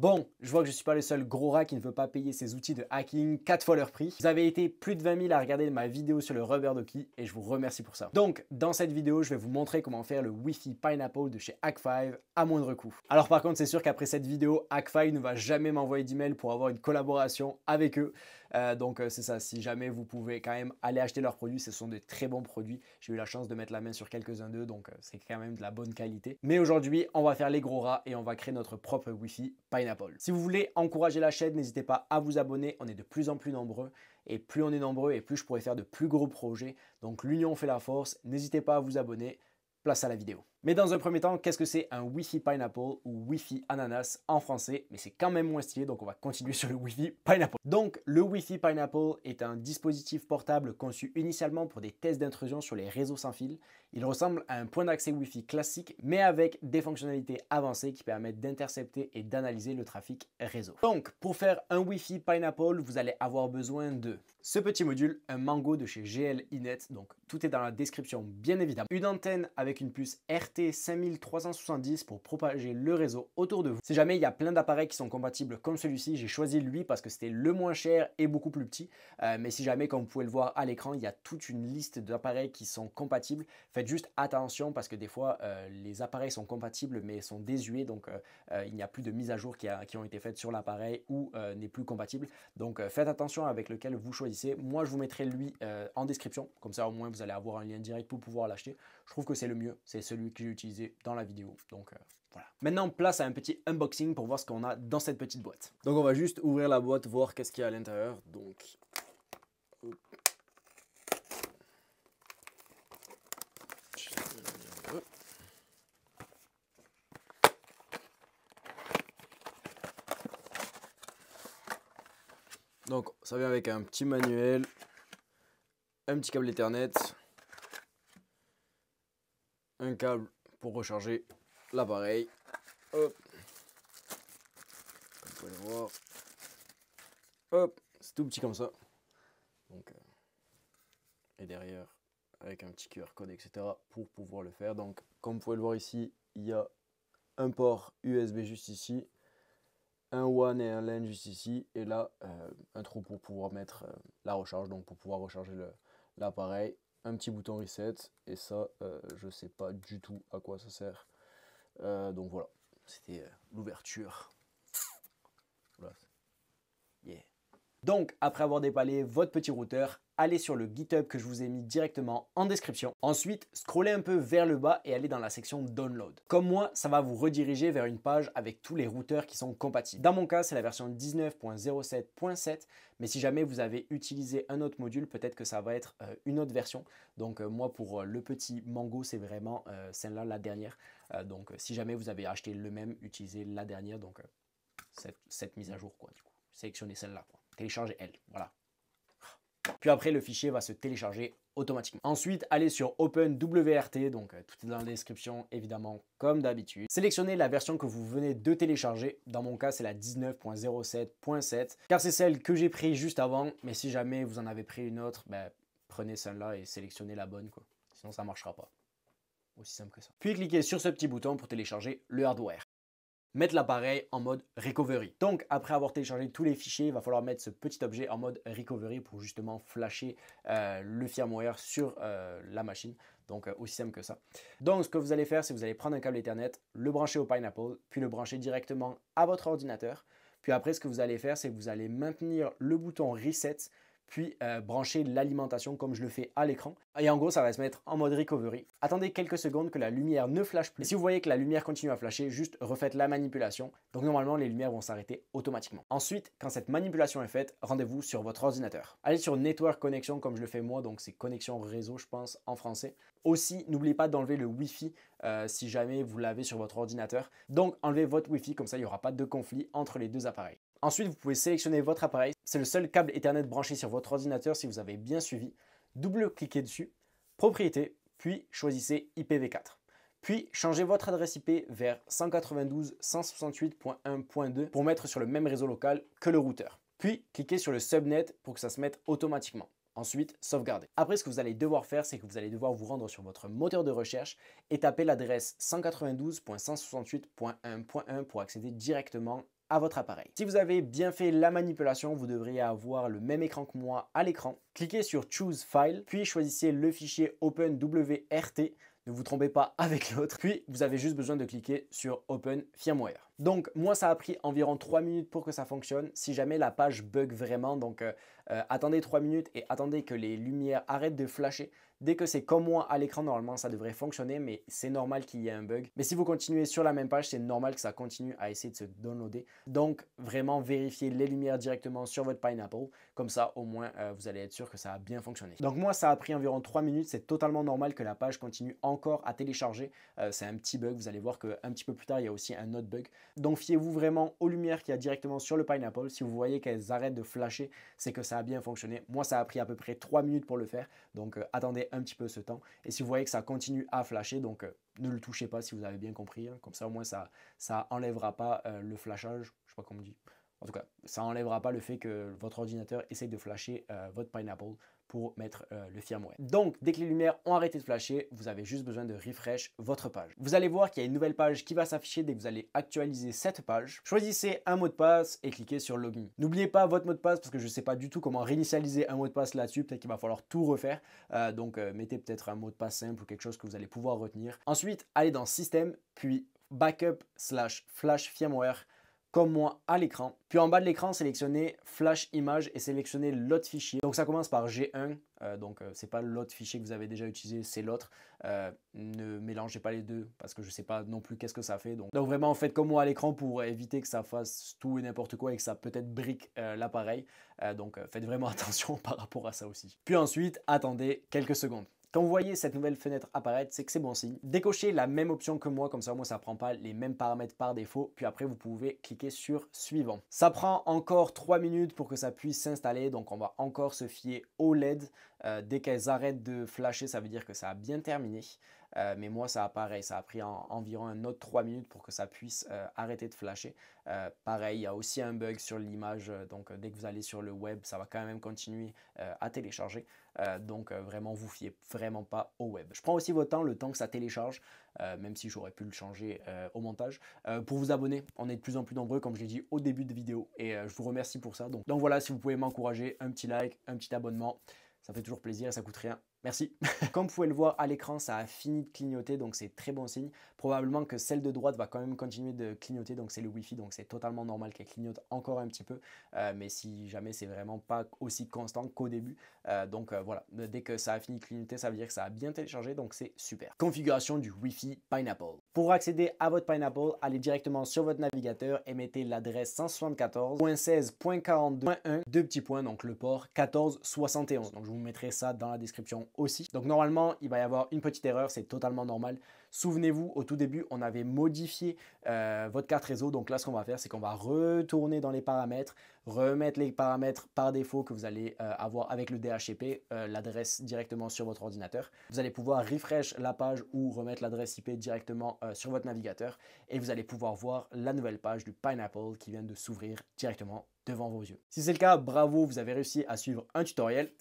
Bon, je vois que je ne suis pas le seul gros rat qui ne veut pas payer ses outils de hacking 4 fois leur prix. Vous avez été plus de 20 000 à regarder ma vidéo sur le RubberDucky et je vous remercie pour ça. Donc, dans cette vidéo, je vais vous montrer comment faire le Wi-Fi Pineapple de chez Hak5 à moindre coût. Alors par contre, c'est sûr qu'après cette vidéo, Hak5 ne va jamais m'envoyer d'email pour avoir une collaboration avec eux. Donc c'est ça, si jamais vous pouvez quand même aller acheter leurs produits, ce sont de très bons produits. J'ai eu la chance de mettre la main sur quelques-uns d'eux, donc c'est quand même de la bonne qualité. Mais aujourd'hui, on va faire les gros rats et on va créer notre propre Wi-Fi Pineapple. Si vous voulez encourager la chaîne, n'hésitez pas à vous abonner, on est de plus en plus nombreux. Et plus on est nombreux et plus je pourrai faire de plus gros projets. Donc l'union fait la force, n'hésitez pas à vous abonner. Place à la vidéo. Mais dans un premier temps, qu'est-ce que c'est un Wi-Fi Pineapple ou Wi-Fi Ananas en français? Mais c'est quand même moins stylé, donc on va continuer sur le Wi-Fi Pineapple. Donc le Wi-Fi Pineapple est un dispositif portable conçu initialement pour des tests d'intrusion sur les réseaux sans fil. Il ressemble à un point d'accès Wi-Fi classique, mais avec des fonctionnalités avancées qui permettent d'intercepter et d'analyser le trafic réseau. Donc pour faire un Wi-Fi Pineapple, vous allez avoir besoin de ce petit module, un Mango de chez GL-Inet, donc tout est dans la description bien évidemment. Une antenne avec une puce RT5370 pour propager le réseau autour de vous. Si jamais il y a plein d'appareils qui sont compatibles comme celui-ci, j'ai choisi lui parce que c'était le moins cher et beaucoup plus petit. Mais si jamais, comme vous pouvez le voir à l'écran, il y a toute une liste d'appareils qui sont compatibles. Faites juste attention parce que des fois, les appareils sont compatibles mais sont désuets, donc il n'y a plus de mise à jour qui ont été faites sur l'appareil ou n'est plus compatible. Donc faites attention avec lequel vous choisissez. Moi, je vous mettrai lui en description, comme ça au moins vous allez avoir un lien direct pour pouvoir l'acheter. Je trouve que c'est le mieux, c'est celui que j'ai utilisé dans la vidéo. Donc voilà. Maintenant, place à un petit unboxing pour voir ce qu'on a dans cette petite boîte. Donc on va juste ouvrir la boîte, voir qu'est-ce qu'il y a à l'intérieur. Donc Donc ça vient avec un petit manuel, un petit câble Ethernet, un câble pour recharger l'appareil. Hop, comme vous pouvez le voir. Hop, c'est tout petit comme ça. Donc, et derrière, avec un petit QR code, etc. pour pouvoir le faire. Donc, comme vous pouvez le voir ici, il y a un port USB juste ici, un WAN et un LAN juste ici, et là, un trou pour pouvoir mettre la recharge, donc pour pouvoir recharger l'appareil. Un petit bouton reset, et ça, je ne sais pas du tout à quoi ça sert. Donc voilà, c'était l'ouverture. Voilà. Yeah. Donc, après avoir déballé votre petit routeur, allez sur le GitHub que je vous ai mis directement en description. Ensuite, scrollez un peu vers le bas et allez dans la section Download. Comme moi, ça va vous rediriger vers une page avec tous les routeurs qui sont compatibles. Dans mon cas, c'est la version 19.07.7, mais si jamais vous avez utilisé un autre module, peut-être que ça va être une autre version. Donc moi, pour le petit Mango, c'est vraiment celle-là, la dernière. Donc si jamais vous avez acheté le même, utilisez la dernière, donc cette mise à jour, quoi, du coup. Sélectionnez celle-là, quoi. Téléchargez elle, voilà. Puis après, le fichier va se télécharger automatiquement. Ensuite, allez sur OpenWRT, donc tout est dans la description évidemment comme d'habitude. Sélectionnez la version que vous venez de télécharger. Dans mon cas, c'est la 19.07.7 car c'est celle que j'ai pris juste avant. Mais si jamais vous en avez pris une autre, ben, prenez celle-là et sélectionnez la bonne, quoi. Sinon, ça ne marchera pas. Aussi simple que ça. Puis cliquez sur ce petit bouton pour télécharger le hardware. Mettre l'appareil en mode recovery. Donc après avoir téléchargé tous les fichiers, il va falloir mettre ce petit objet en mode recovery pour justement flasher le firmware sur la machine. Donc aussi simple que ça. Donc ce que vous allez faire, c'est que vous allez prendre un câble Ethernet, le brancher au Pineapple, puis le brancher directement à votre ordinateur. Puis après, ce que vous allez faire, c'est que vous allez maintenir le bouton reset, puis brancher l'alimentation comme je le fais à l'écran. Et en gros, ça va se mettre en mode recovery. Attendez quelques secondes que la lumière ne flash plus. Et si vous voyez que la lumière continue à flasher, juste refaites la manipulation. Donc normalement, les lumières vont s'arrêter automatiquement. Ensuite, quand cette manipulation est faite, rendez-vous sur votre ordinateur. Allez sur Network Connection comme je le fais moi, donc c'est connexion réseau, je pense, en français. Aussi, n'oubliez pas d'enlever le Wi-Fi si jamais vous l'avez sur votre ordinateur. Donc enlevez votre Wi-Fi, comme ça il n'y aura pas de conflit entre les deux appareils. Ensuite, vous pouvez sélectionner votre appareil. C'est le seul câble Ethernet branché sur votre ordinateur si vous avez bien suivi. Double-cliquez dessus, propriété, puis choisissez IPv4. Puis changez votre adresse IP vers 192.168.1.2 pour mettre sur le même réseau local que le routeur. Puis cliquez sur le subnet pour que ça se mette automatiquement. Ensuite, sauvegardez. Après, ce que vous allez devoir faire, c'est que vous allez devoir vous rendre sur votre moteur de recherche et taper l'adresse 192.168.1.1 pour accéder directement à votre appareil. Si vous avez bien fait la manipulation, vous devriez avoir le même écran que moi à l'écran. Cliquez sur Choose File, puis choisissez le fichier OpenWRT. Ne vous trompez pas avec l'autre. Puis, vous avez juste besoin de cliquer sur Open Firmware. Donc, moi, ça a pris environ 3 minutes pour que ça fonctionne. Si jamais la page bug vraiment, donc attendez 3 minutes et attendez que les lumières arrêtent de flasher. Dès que c'est comme moi à l'écran, normalement, ça devrait fonctionner, mais c'est normal qu'il y ait un bug. Mais si vous continuez sur la même page, c'est normal que ça continue à essayer de se downloader. Donc, vraiment vérifiez les lumières directement sur votre Pineapple. Comme ça, au moins, vous allez être sûr que ça a bien fonctionné. Donc, moi, ça a pris environ 3 minutes. C'est totalement normal que la page continue encore à télécharger. C'est un petit bug. Vous allez voir qu'un petit peu plus tard, il y a aussi un autre bug. Donc, fiez-vous vraiment aux lumières qu'il y a directement sur le Pineapple. Si vous voyez qu'elles arrêtent de flasher, c'est que ça a bien fonctionné. Moi, ça a pris à peu près 3 minutes pour le faire. Donc, attendez un petit peu ce temps. Et si vous voyez que ça continue à flasher, donc ne le touchez pas si vous avez bien compris. Hein. Comme ça, au moins, ça enlèvera pas le flashage. Je sais pas comment on dit. En tout cas, ça n'enlèvera pas le fait que votre ordinateur essaye de flasher votre Pineapple pour mettre le firmware. Donc, dès que les lumières ont arrêté de flasher, vous avez juste besoin de refresh votre page. Vous allez voir qu'il y a une nouvelle page qui va s'afficher dès que vous allez actualiser cette page. Choisissez un mot de passe et cliquez sur Login. N'oubliez pas votre mot de passe parce que je ne sais pas du tout comment réinitialiser un mot de passe là-dessus. Peut-être qu'il va falloir tout refaire. Donc, mettez peut-être un mot de passe simple ou quelque chose que vous allez pouvoir retenir. Ensuite, allez dans Système, puis Backup/Flash Firmware, comme moi à l'écran. Puis en bas de l'écran, sélectionnez Flash Image et sélectionnez l'autre fichier. Donc ça commence par G1, c'est pas l'autre fichier que vous avez déjà utilisé, c'est l'autre. Ne mélangez pas les deux parce que je sais pas non plus qu'est-ce que ça fait. Donc vraiment, faites comme moi à l'écran pour éviter que ça fasse tout et n'importe quoi et que ça peut-être brique l'appareil. Faites vraiment attention par rapport à ça aussi. Puis ensuite, attendez quelques secondes. Quand vous voyez cette nouvelle fenêtre apparaître, c'est que c'est bon signe. Décochez la même option que moi, comme ça, moi, ça ne prend pas les mêmes paramètres par défaut. Puis après, vous pouvez cliquer sur Suivant. Ça prend encore 3 minutes pour que ça puisse s'installer. Donc, on va encore se fier aux LED. Dès qu'elles arrêtent de flasher, ça veut dire que ça a bien terminé. Mais moi, ça a pareil, ça a pris environ un autre 3 minutes pour que ça puisse arrêter de flasher. Pareil, il y a aussi un bug sur l'image. Dès que vous allez sur le web, ça va quand même continuer à télécharger. Vraiment, vous fiez vraiment pas au web. Je prends aussi votre temps, le temps que ça télécharge, même si j'aurais pu le changer au montage. Pour vous abonner, on est de plus en plus nombreux, comme je l'ai dit au début de vidéo, et je vous remercie pour ça. Donc voilà, si vous pouvez m'encourager, un petit like, un petit abonnement, ça fait toujours plaisir et ça coûte rien. Merci. Comme vous pouvez le voir à l'écran, ça a fini de clignoter, donc c'est très bon signe. Probablement que celle de droite va quand même continuer de clignoter, donc c'est le Wi-Fi, donc c'est totalement normal qu'elle clignote encore un petit peu. Mais si jamais c'est vraiment pas aussi constant qu'au début. Voilà, dès que ça a fini de clignoter, ça veut dire que ça a bien téléchargé, donc c'est super. Configuration du Wi-Fi Pineapple. Pour accéder à votre Pineapple, allez directement sur votre navigateur et mettez l'adresse 174.16.42.1, deux petits points, donc le port 1471. Donc je vous mettrai ça dans la description aussi. Donc normalement, il va y avoir une petite erreur, c'est totalement normal. Souvenez-vous, au tout début, on avait modifié votre carte réseau. Donc là, ce qu'on va faire, c'est qu'on va retourner dans les paramètres, remettre les paramètres par défaut que vous allez avoir avec le DHCP, l'adresse directement sur votre ordinateur. Vous allez pouvoir refresh la page ou remettre l'adresse IP directement sur votre navigateur et vous allez pouvoir voir la nouvelle page du Pineapple qui vient de s'ouvrir directement devant vos yeux. Si c'est le cas, bravo, vous avez réussi à suivre un tutoriel.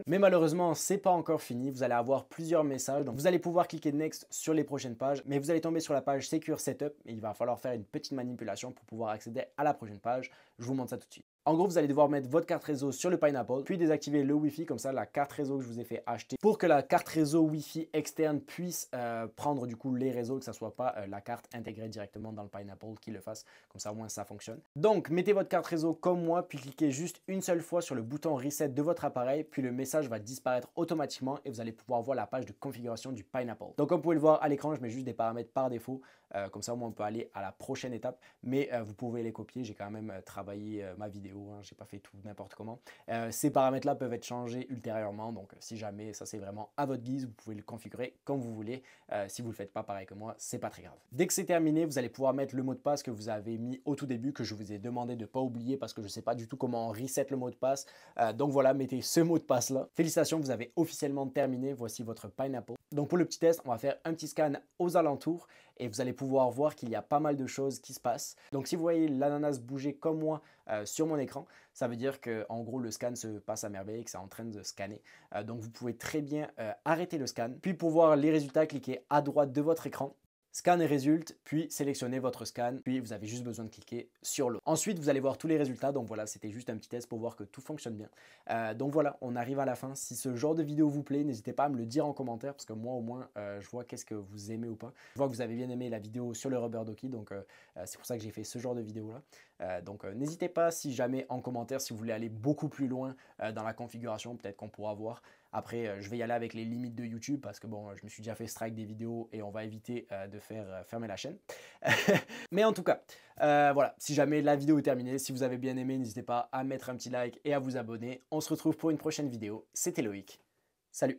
Mais malheureusement, c'est pas encore fini. Vous allez avoir plusieurs messages. Donc, vous allez pouvoir cliquer Next sur les prochaines pages. Mais vous allez tomber sur la page Secure Setup. Et il va falloir faire une petite manipulation pour pouvoir accéder à la prochaine page. Je vous montre ça tout de suite. En gros, vous allez devoir mettre votre carte réseau sur le Pineapple, puis désactiver le Wi-Fi, comme ça la carte réseau que je vous ai fait acheter, pour que la carte réseau Wi-Fi externe puisse prendre du coup les réseaux, que ça soit pas la carte intégrée directement dans le Pineapple qui le fasse, comme ça au moins ça fonctionne. Donc mettez votre carte réseau comme moi, puis cliquez juste une seule fois sur le bouton Reset de votre appareil, puis le message va disparaître automatiquement et vous allez pouvoir voir la page de configuration du Pineapple. Donc comme vous pouvez le voir à l'écran, je mets juste des paramètres par défaut, comme ça au moins on peut aller à la prochaine étape, mais vous pouvez les copier, j'ai quand même travaillé ma vidéo. J'ai pas fait tout n'importe comment. Ces paramètres-là peuvent être changés ultérieurement, donc si jamais ça c'est vraiment à votre guise, vous pouvez le configurer comme vous voulez. Si vous le faites pas pareil que moi, c'est pas très grave. Dès que c'est terminé, vous allez pouvoir mettre le mot de passe que vous avez mis au tout début, que je vous ai demandé de ne pas oublier parce que je sais pas du tout comment on reset le mot de passe. Donc voilà, mettez ce mot de passe là. Félicitations, vous avez officiellement terminé. Voici votre Pineapple. Donc pour le petit test, on va faire un petit scan aux alentours et vous allez pouvoir voir qu'il y a pas mal de choses qui se passent. Donc si vous voyez l'ananas bouger comme moi sur mon écran, ça veut dire que en gros le scan se passe à merveille et que c'est en train de scanner. Donc vous pouvez très bien arrêter le scan. Puis pour voir les résultats, cliquez à droite de votre écran. Scan et résulte, puis sélectionnez votre scan, puis vous avez juste besoin de cliquer sur l'autre. Ensuite, vous allez voir tous les résultats, donc voilà, c'était juste un petit test pour voir que tout fonctionne bien. Donc voilà, on arrive à la fin. Si ce genre de vidéo vous plaît, n'hésitez pas à me le dire en commentaire, parce que moi au moins, je vois qu'est-ce que vous aimez ou pas. Je vois que vous avez bien aimé la vidéo sur le rubber ducky, donc c'est pour ça que j'ai fait ce genre de vidéo là. Donc n'hésitez pas si jamais en commentaire, si vous voulez aller beaucoup plus loin dans la configuration, peut-être qu'on pourra voir. Après, je vais y aller avec les limites de YouTube parce que bon, je me suis déjà fait strike des vidéos et on va éviter de faire fermer la chaîne. Mais en tout cas, voilà, si jamais la vidéo est terminée, si vous avez bien aimé, n'hésitez pas à mettre un petit like et à vous abonner. On se retrouve pour une prochaine vidéo. C'était Loïc. Salut!